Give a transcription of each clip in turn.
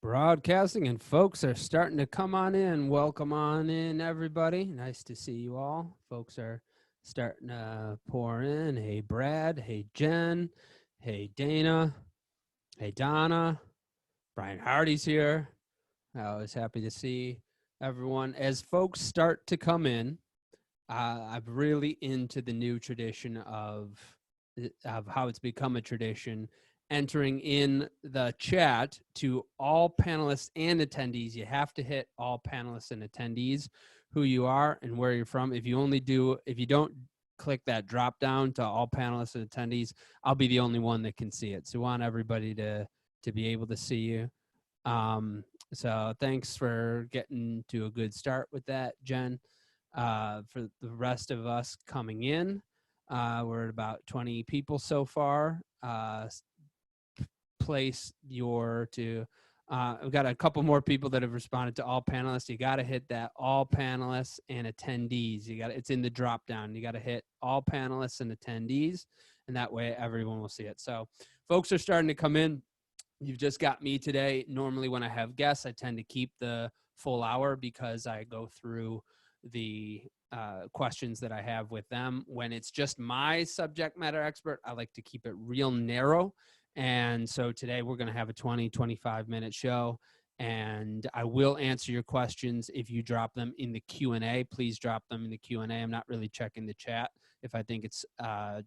Broadcasting and folks are starting to come on in. Welcome on in, everybody. Nice to see you all. Folks are starting to pour in. Hey, Brad. Hey, Jen. Hey, Dana. Hey, Donna. Brian Hardy's here. I was happy to see everyone. As folks start to come in, I'm really into the new tradition of how it's become a tradition, entering in the chat to all panelists and attendees. You have to hit all panelists and attendees who you are and where you're from. If you don't click that drop down to all panelists and attendees, I'll be the only one that can see it. So we want everybody to be able to see you. So thanks for getting to a good start with that, Jen. For the rest of us coming in, we're at about 20 people so far. We've got a couple more people that have responded to all panelists. You got to hit that all panelists and attendees. It's in the drop down. You got to hit all panelists and attendees, and that way everyone will see it. So folks are starting to come in. You've just got me today. Normally when I have guests, I tend to keep the full hour because I go through the questions that I have with them. When it's just my subject matter expert, I like to keep it real narrow. And so today we're going to have a 25 minute show, and I will answer your questions. If you drop them in the Q&A, please drop them in the Q&A. I'm not really checking the chat. If I think it's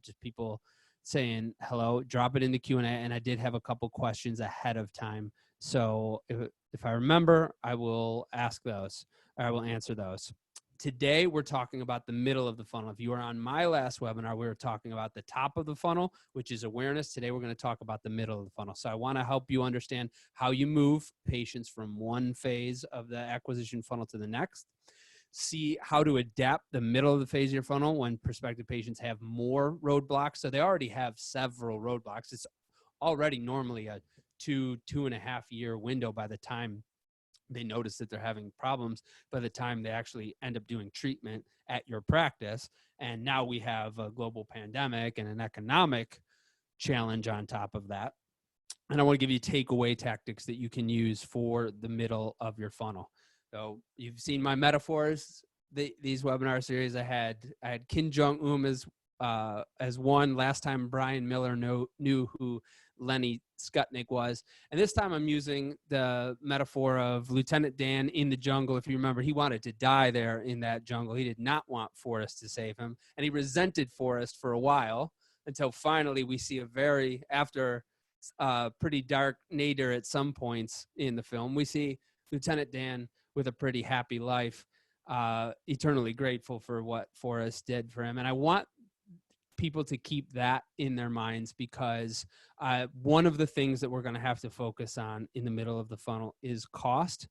just people saying hello, drop it in the Q&A. And I did have a couple questions ahead of time. So if I remember, I will ask those, or I will answer those. Today, we're talking about the middle of the funnel. If you were on my last webinar, we were talking about the top of the funnel, which is awareness. Today, we're going to talk about the middle of the funnel. So I want to help you understand how you move patients from one phase of the acquisition funnel to the next. See how to adapt the middle of the phase of your funnel when prospective patients have more roadblocks. So they already have several roadblocks. It's already normally a 2.5 year window by the time they notice that they're having problems, by the time they actually end up doing treatment at your practice. And now we have a global pandemic and an economic challenge on top of that. And I want to give you takeaway tactics that you can use for the middle of your funnel. So you've seen my metaphors, these webinar series. I had Kim Jong-un as one. Last time Brian Miller knew who Lenny Skutnik was. And this time I'm using the metaphor of Lieutenant Dan in the jungle. If you remember, he wanted to die there in that jungle. He did not want Forrest to save him. And he resented Forrest for a while until finally we see after pretty dark nadir at some points in the film, we see Lieutenant Dan with a pretty happy life, eternally grateful for what Forrest did for him. And I want people to keep that in their minds, because one of the things that we're going to have to focus on in the middle of the funnel is cost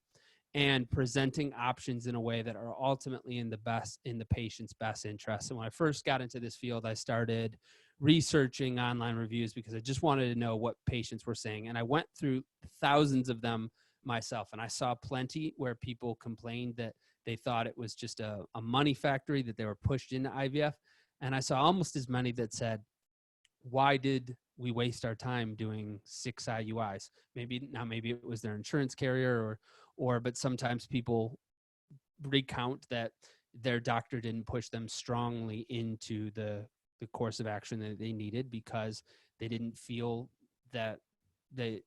and presenting options in a way that are ultimately in the patient's best interest. And when I first got into this field, I started researching online reviews because I just wanted to know what patients were saying. And I went through thousands of them myself, and I saw plenty where people complained that they thought it was just a money factory, that they were pushed into IVF. And I saw almost as many that said, why did we waste our time doing 6 IUIs? Maybe it was their insurance carrier, but sometimes people recount that their doctor didn't push them strongly into the course of action that they needed because they didn't feel that they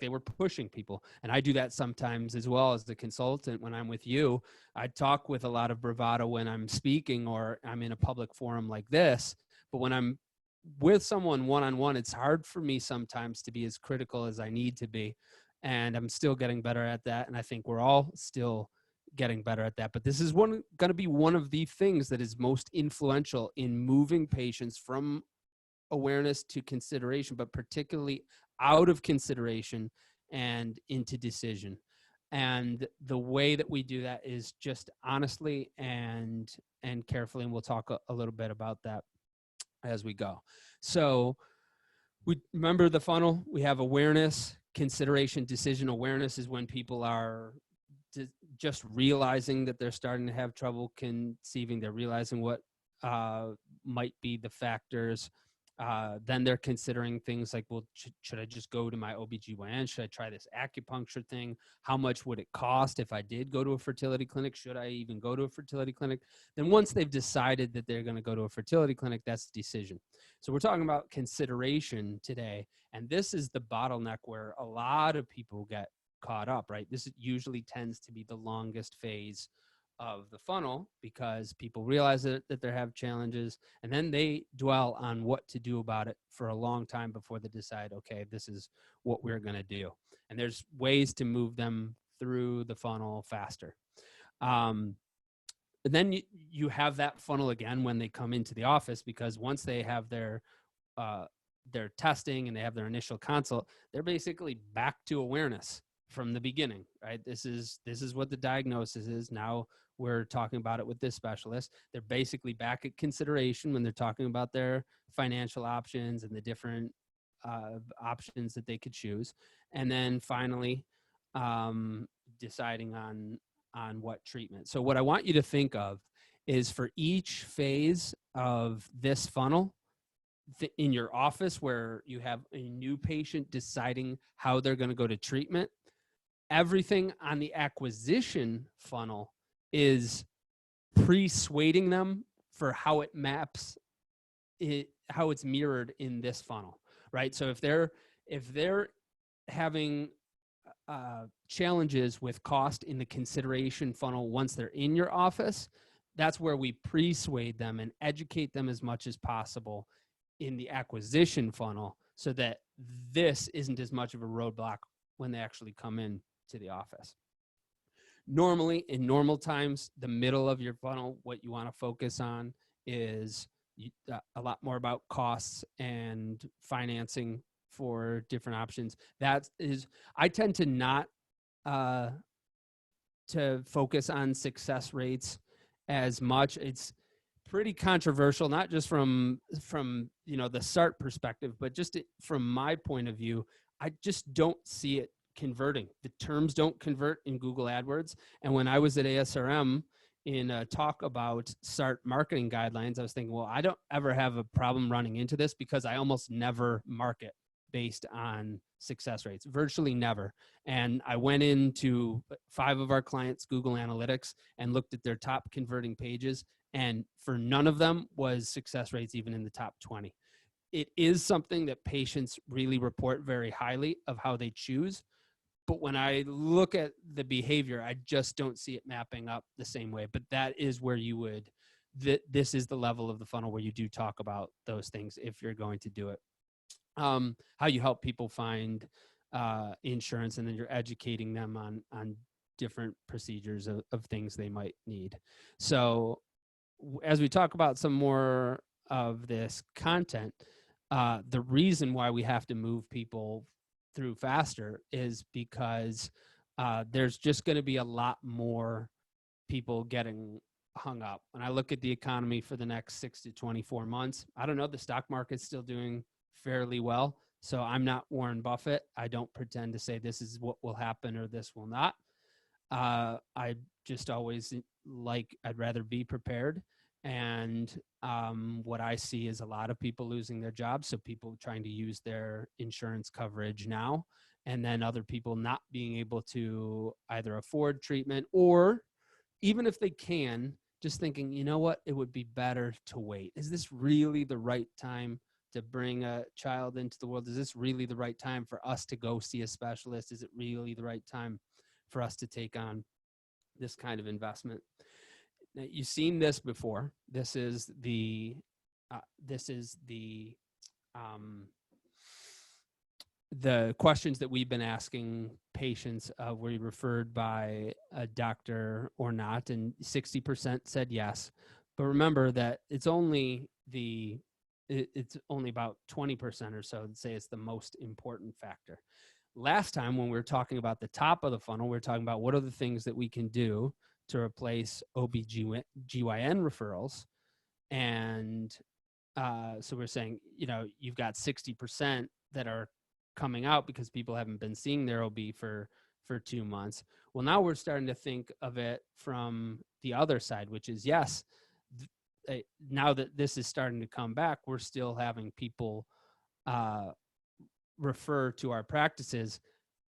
were pushing people. And I do that sometimes as well as the consultant. When I'm with you, I talk with a lot of bravado when I'm speaking or I'm in a public forum like this. But when I'm with someone one-on-one, it's hard for me sometimes to be as critical as I need to be. And I'm still getting better at that. And I think we're all still getting better at that. But this is going to be one of the things that is most influential in moving patients from awareness to consideration, but particularly out of consideration and into decision. And the way that we do that is just honestly and carefully. And we'll talk a little bit about that as we go. So we remember the funnel. We have awareness, consideration, decision. Awareness is when people are just realizing that they're starting to have trouble conceiving. They're realizing what might be the factors Then they're considering things like, well, should I just go to my OBGYN? Should I try this acupuncture thing? How much would it cost if I did go to a fertility clinic? Should I even go to a fertility clinic? Then once they've decided that they're going to go to a fertility clinic, that's the decision. So we're talking about consideration today. And this is the bottleneck where a lot of people get caught up, right? This usually tends to be the longest phase of the funnel because people realize that they have challenges, and then they dwell on what to do about it for a long time before they decide, okay, this is what we're going to do. And there's ways to move them through the funnel faster. And then you have that funnel again when they come into the office, because once they have their testing and they have their initial consult, they're basically back to awareness from the beginning, right? This is what the diagnosis is. Now we're talking about it with this specialist. They're basically back at consideration when they're talking about their financial options and the different options that they could choose. And then finally, deciding on what treatment. So what I want you to think of is, for each phase of this funnel, in your office where you have a new patient deciding how they're going to go to treatment, everything on the acquisition funnel is persuading them for how it maps it, how it's mirrored in this funnel, right? So if they're having challenges with cost in the consideration funnel once they're in your office, that's where we persuade them and educate them as much as possible in the acquisition funnel, so that this isn't as much of a roadblock when they actually come in to the office. Normally, in normal times, the middle of your funnel, what you want to focus on is a lot more about costs and financing for different options. That is, I tend to not to focus on success rates as much. It's pretty controversial, not just from the SART perspective, but just from my point of view. I just don't see it converting. The terms don't convert in Google AdWords. And when I was at ASRM in a talk about SART marketing guidelines, I was thinking, well, I don't ever have a problem running into this, because I almost never market based on success rates, virtually never. And I went into 5 of our clients' Google Analytics and looked at their top converting pages, and for none of them was success rates even in the top 20. It is something that patients really report very highly of how they choose. But when I look at the behavior, I just don't see it mapping up the same way. But that is where you would, this is the level of the funnel where you do talk about those things if you're going to do it. How you help people find insurance, and then you're educating them on different procedures of things they might need. So as we talk about some more of this content, the reason why we have to move people through faster is because there's just going to be a lot more people getting hung up. When I look at the economy for the next 6 to 24 months, I don't know, the stock market's still doing fairly well. So I'm not Warren Buffett. I don't pretend to say this is what will happen or this will not. I just always I'd rather be prepared. And what I see is a lot of people losing their jobs. So people trying to use their insurance coverage now, and then other people not being able to either afford treatment, or even if they can, just thinking, you know what, it would be better to wait. Is this really the right time to bring a child into the world? Is this really the right time for us to go see a specialist? Is it really the right time for us to take on this kind of investment? Now, you've seen this before. This is the questions that we've been asking patients. Were you referred by a doctor or not? And 60% said yes. But remember that it's only about 20% or so that say it's the most important factor. Last time when we were talking about the top of the funnel, we were talking about what are the things that we can do to replace OBGYN referrals. And so we're saying, you've got 60% that are coming out because people haven't been seeing their OB for 2 months. Well, now we're starting to think of it from the other side, which is, yes, now that this is starting to come back, we're still having people refer to our practices,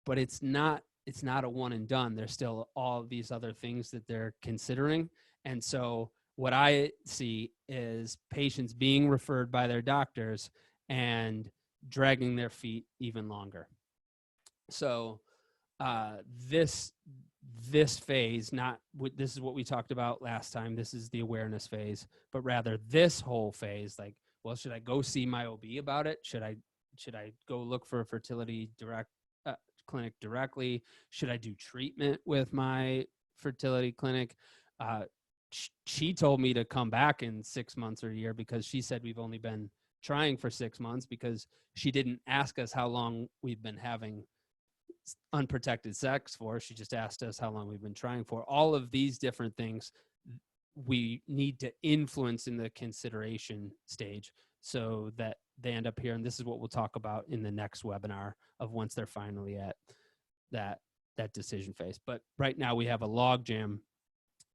but it's not a one and done. There's still all these other things that they're considering. And so what I see is patients being referred by their doctors and dragging their feet even longer. So this phase, this is what we talked about last time. This is the awareness phase, but rather this whole phase, like, well, should I go see my OB about it? Should I go look for a fertility clinic directly? Should I do treatment with my fertility clinic? She told me to come back in 6 months or a year, because she said we've only been trying for 6 months, because she didn't ask us how long we've been having unprotected sex for. She just asked us how long we've been trying for. All of these different things we need to influence in the consideration stage so that they end up here. And this is what we'll talk about in the next webinar of once they're finally at that decision phase. But right now we have a logjam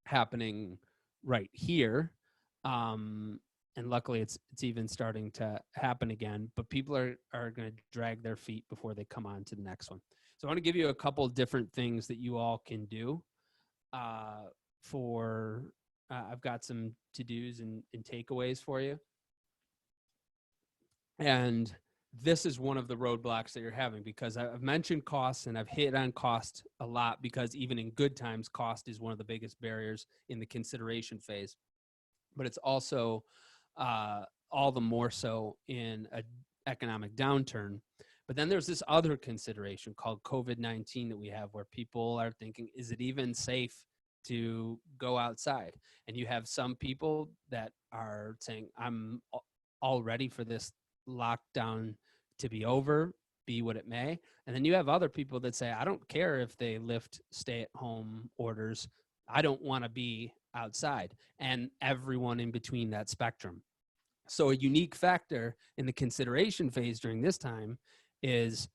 happening right here. And luckily it's even starting to happen again, but people are going to drag their feet before they come on to the next one. So I want to give you a couple of different things that you all can do I've got some to-dos and takeaways for you. And this is one of the roadblocks that you're having, because I've mentioned costs, and I've hit on cost a lot, because even in good times, cost is one of the biggest barriers in the consideration phase. But it's also all the more so in an economic downturn. But then there's this other consideration called COVID-19 that we have, where people are thinking, is it even safe to go outside? And you have some people that are saying, I'm all ready for this lockdown to be over, be what it may. And then you have other people that say, I don't care if they lift stay-at-home orders. I don't want to be outside. And everyone in between that spectrum. So a unique factor in the consideration phase during this time is,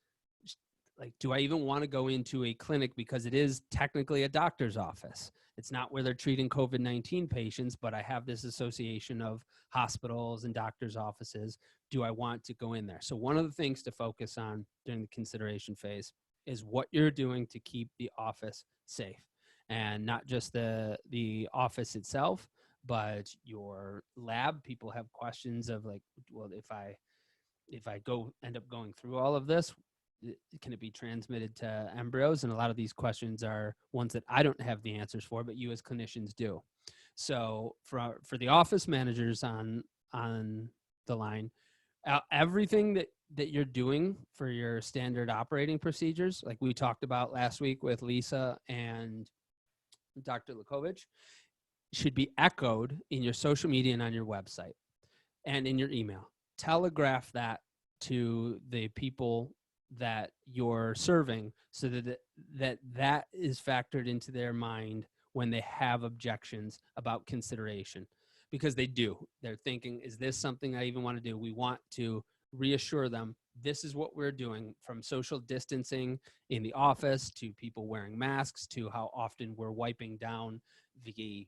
like, do I even want to go into a clinic, because it is technically a doctor's office? It's not where they're treating COVID-19 patients, but I have this association of hospitals and doctors' offices. Do I want to go in there? So one of the things to focus on during the consideration phase is what you're doing to keep the office safe, and not just the office itself, but your lab. People have questions of, like, well, if I end up going through all of this, can it be transmitted to embryos? And a lot of these questions are ones that I don't have the answers for, but you as clinicians do. So for the office managers on the line, everything that you're doing for your standard operating procedures, like we talked about last week with Lisa and Dr. Lukovic, should be echoed in your social media and on your website and in your email. Telegraph that to the people that you're serving, so that is factored into their mind when they have objections about consideration, because they do. They're thinking, is this something I even want to do? We want to reassure them, this is what we're doing, from social distancing in the office to people wearing masks to how often we're wiping down the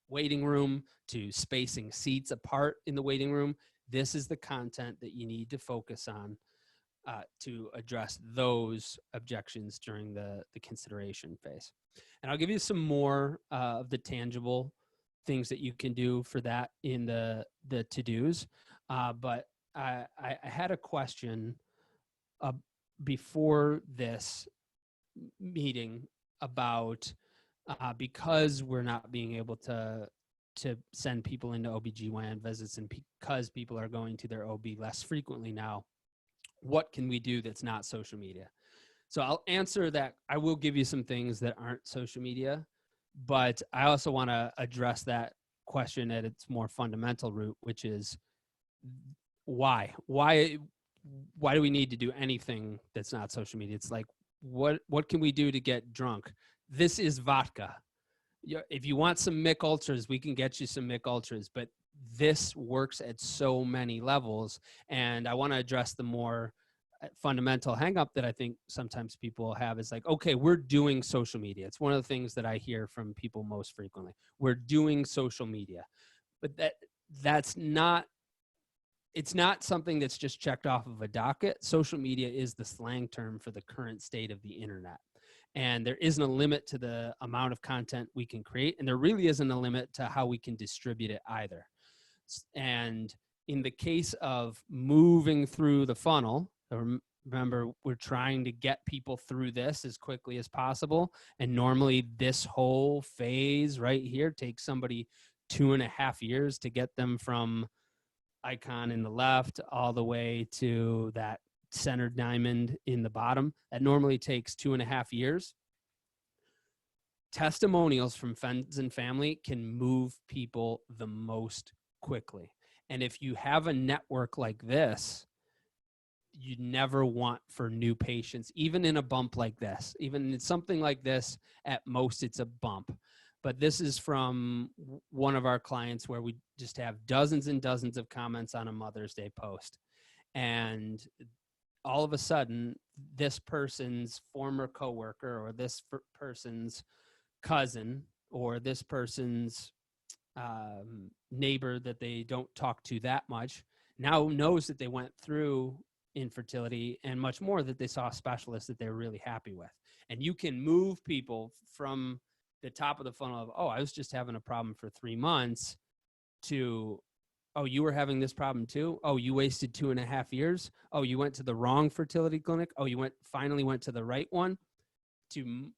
waiting room to spacing seats apart in the waiting room. This is the content that you need to focus on to address those objections during the consideration phase. And I'll give you some more of the tangible things that you can do for that in the to-dos. But I had a question before this meeting about because we're not being able to send people into OBGYN visits, and because people are going to their OB less frequently now, what can we do that's not social media? So I'll answer that. I will give you some things that aren't social media, but I also want to address that question at its more fundamental root, which is why do we need to do anything that's not social media? It's like, what can we do to get drunk? This is vodka. If you want some Mick Ultras, we can get you some Mick Ultras, but this works at so many levels. And I want to address the more fundamental hang up that I think sometimes people have, is like, okay, we're doing social media. It's one of the things that I hear from people most frequently. We're doing social media. but that's not, it's not something that's just checked off of a docket. Social media is the slang term for the current state of the internet. And there isn't a limit to the amount of content we can create. And there really isn't a limit to how we can distribute it either. And in the case of moving through the funnel, remember, we're trying to get people through this as quickly as possible. And normally this whole phase right here takes somebody 2.5 years to get them from icon in the left all the way to that centered diamond in the bottom. That normally takes 2.5 years. Testimonials from friends and family can move people the most quickly. And if you have a network like this, you never want for new patients, even in a bump like this, even in something like this, at most it's a bump. But this is from one of our clients where we just have dozens and dozens of comments on a Mother's Day post. And all of a sudden, this person's former coworker or this person's cousin or this person's neighbor that they don't talk to that much now knows that they went through infertility and much more, that they saw a specialist that they're really happy with. And you can move people from the top of the funnel of, oh, I was just having a problem for 3 months, to, oh, you were having this problem too? Oh, you wasted 2.5 years? Oh, you went to the wrong fertility clinic? Oh, you finally went to the right one? To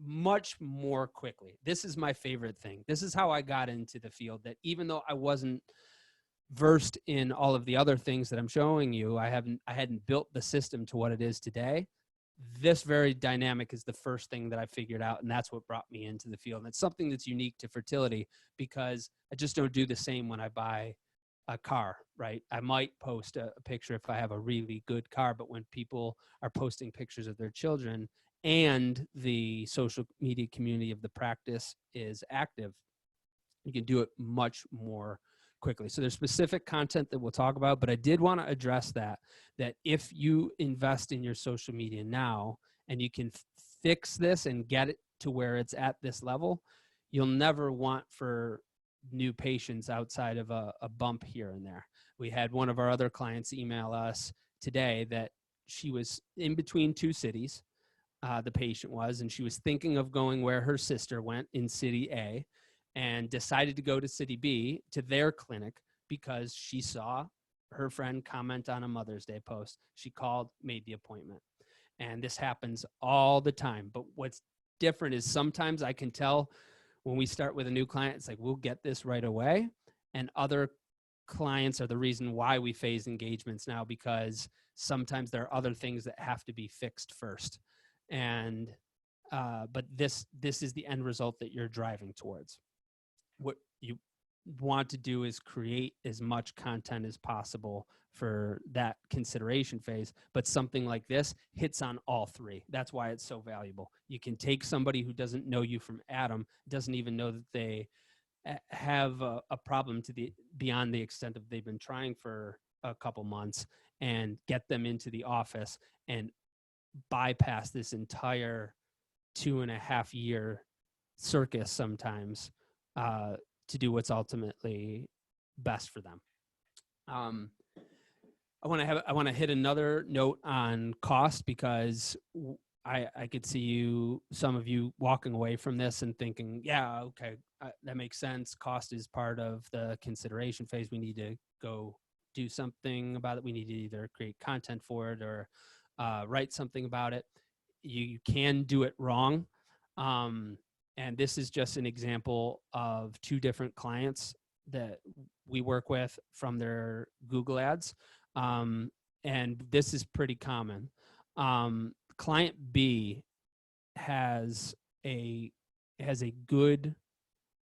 much more quickly. This is my favorite thing. This is how I got into the field, that even though I wasn't versed in all of the other things that I'm showing you, I hadn't built the system to what it is today. This very dynamic is the first thing that I figured out, and that's what brought me into the field. And it's something that's unique to fertility, because I just don't do the same when I buy a car, right? I might post a picture if I have a really good car, but when people are posting pictures of their children and the social media community of the practice is active, you can do it much more quickly. So there's specific content that we'll talk about, but I did want to address that if you invest in your social media now and you can fix this and get it to where it's at this level, you'll never want for new patients outside of a bump here and there. We had one of our other clients email us today that she was in between 2 cities, the patient was, and she was thinking of going where her sister went in city A, and decided to go to city B, to their clinic, because she saw her friend comment on a Mother's Day post. She called, made the appointment. And this happens all the time. But what's different is sometimes I can tell when we start with a new client, it's like, we'll get this right away. And other clients are the reason why we phase engagements now, because sometimes there are other things that have to be fixed first. And but this is the end result that you're driving towards. What you want to do is create as much content as possible for that consideration phase, but something like this hits on all 3. That's why it's so valuable. You can take somebody who doesn't know you from Adam, doesn't even know that they have a problem beyond the extent of they've been trying for a couple months, and get them into the office and bypass this entire 2.5 year circus sometimes, to do what's ultimately best for them. I want to hit another note on cost, because I could see some of you walking away from this and thinking, yeah, okay, that makes sense. Cost is part of the consideration phase. We need to go do something about it. We need to either create content for it or write something about it. You can do it wrong. And this is just an example of 2 different clients that we work with from their Google ads. And this is pretty common. Client B has a good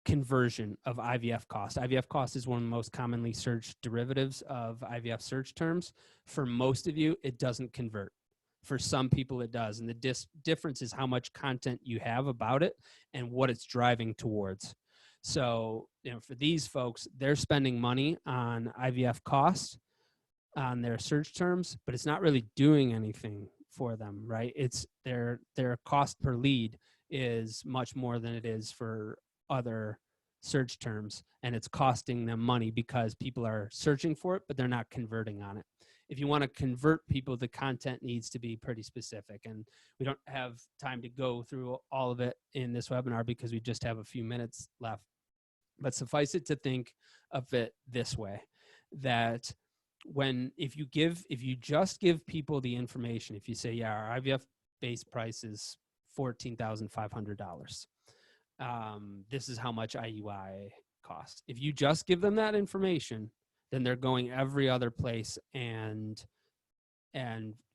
conversion of IVF cost. IVF cost is one of the most commonly searched derivatives of IVF search terms. For most of you, it doesn't convert. For some people, it does. And the difference is how much content you have about it and what it's driving towards. So, for these folks, they're spending money on IVF costs on their search terms, but it's not really doing anything for them, right? It's their cost per lead is much more than it is for other search terms, and it's costing them money because people are searching for it, but they're not converting on it. If you want to convert people, the content needs to be pretty specific. And we don't have time to go through all of it in this webinar because we just have a few minutes left. But suffice it to think of it this way, that if you just give people the information, if you say, yeah, our IVF base price is $14,500. This is how much IUI costs. If you just give them that information, then they're going every other place and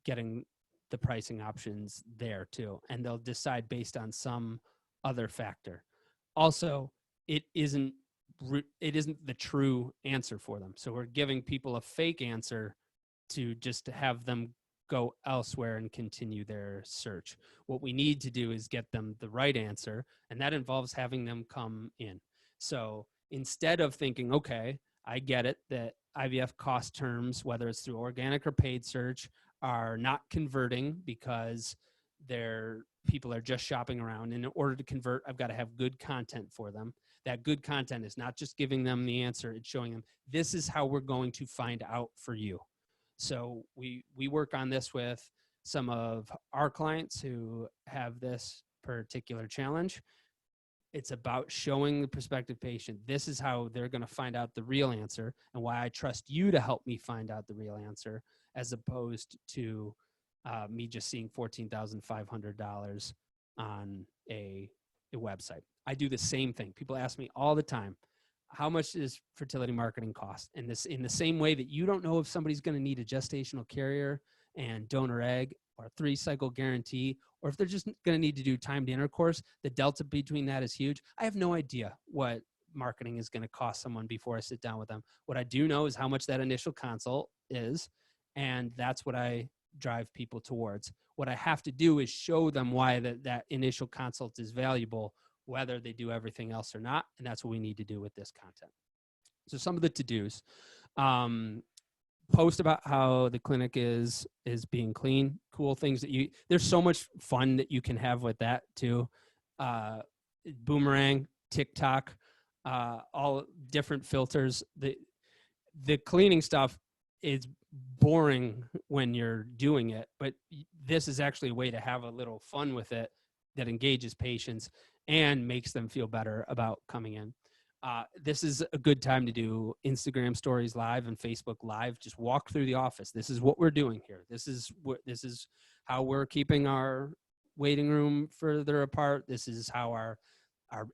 getting the pricing options there too. And they'll decide based on some other factor. Also, it isn't the true answer for them. So we're giving people a fake answer to just have them go elsewhere and continue their search. What we need to do is get them the right answer, and that involves having them come in. So instead of thinking, okay, I get it that IVF cost terms, whether it's through organic or paid search, are not converting because people are just shopping around. And in order to convert, I've got to have good content for them. That good content is not just giving them the answer, it's showing them, this is how we're going to find out for you. So we work on this with some of our clients who have this particular challenge. It's about showing the prospective patient, this is how they're going to find out the real answer and why I trust you to help me find out the real answer, as opposed to me just seeing $14,500 on a website. I do the same thing. People ask me all the time, how much does fertility marketing cost? And this, in the same way that you don't know if somebody's going to need a gestational carrier and donor egg or 3-cycle guarantee, or if they're just going to need to do timed intercourse, the delta between that is huge. I have no idea what marketing is going to cost someone before I sit down with them. What I do know is how much that initial consult is, and that's what I drive people towards. What I have to do is show them why that initial consult is valuable, whether they do everything else or not. And that's what we need to do with this content. So some of the to-dos, post about how the clinic is being clean, cool things that there's so much fun that you can have with that too. Boomerang, TikTok, all different filters. The cleaning stuff is boring when you're doing it, but this is actually a way to have a little fun with it that engages patients and makes them feel better about coming in. This is a good time to do Instagram stories live and Facebook live. Just walk through the office. This is what we're doing here. This is how we're keeping our waiting room further apart. This is how our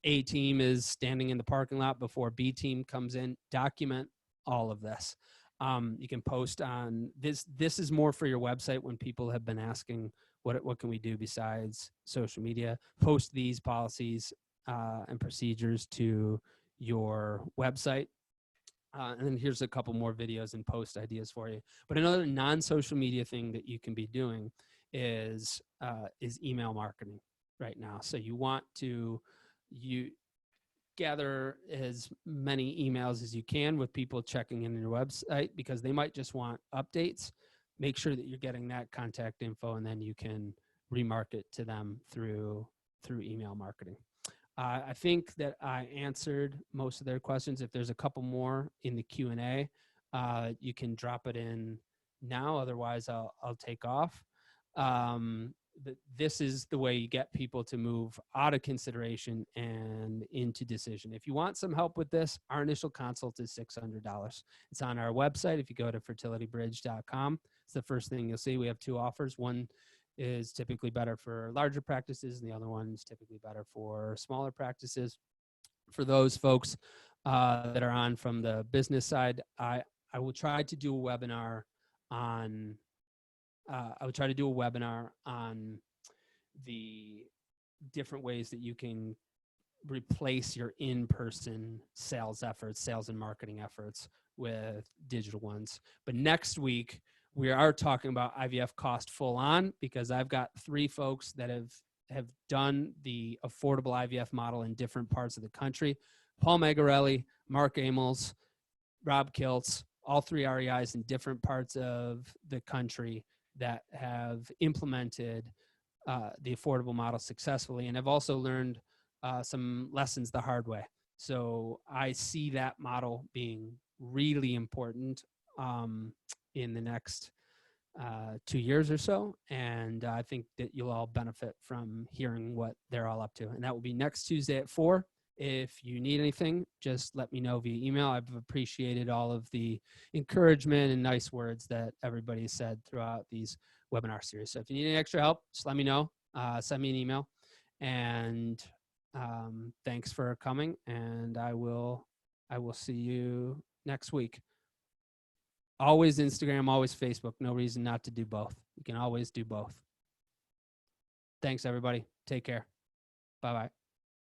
A team is standing in the parking lot before B team comes in. Document all of this. You can post on this. This is more for your website when people have been asking, what can we do besides social media? Post these policies and procedures to your website. And then here's a couple more videos and post ideas for you. But another non-social media thing that you can be doing is email marketing right now. So you want to gather as many emails as you can with people checking in your website, because they might just want updates. Make sure that you're getting that contact info, and then you can remarket to them through email marketing. I think that I answered most of their questions. If there's a couple more in the Q&A, you can drop it in now. Otherwise, I'll take off. This is the way you get people to move out of consideration and into decision. If you want some help with this, our initial consult is $600. It's on our website. If you go to fertilitybridge.com, it's the first thing you'll see. We have 2 offers. One is typically better for larger practices, and the other one is typically better for smaller practices. For those folks that are on from the business side, I will try to do a webinar on the different ways that you can replace your in-person sales efforts, sales and marketing efforts, with digital ones. But next week, we are talking about IVF cost full on, because I've got 3 folks that have done the affordable IVF model in different parts of the country. Paul Magarelli, Mark Amels, Rob Kiltz, all 3 REIs in different parts of the country that have implemented the affordable model successfully, and have also learned some lessons the hard way. So I see that model being really important in the next 2 years or so. And I think that you'll all benefit from hearing what they're all up to. And that will be next Tuesday at 4. If you need anything, just let me know via email. I've appreciated all of the encouragement and nice words that everybody has said throughout these webinar series. So if you need any extra help, just let me know. Send me an email. And thanks for coming. And I will see you next week. Always Instagram, always Facebook. No reason not to do both. You can always do both. Thanks, everybody. Take care. Bye-bye.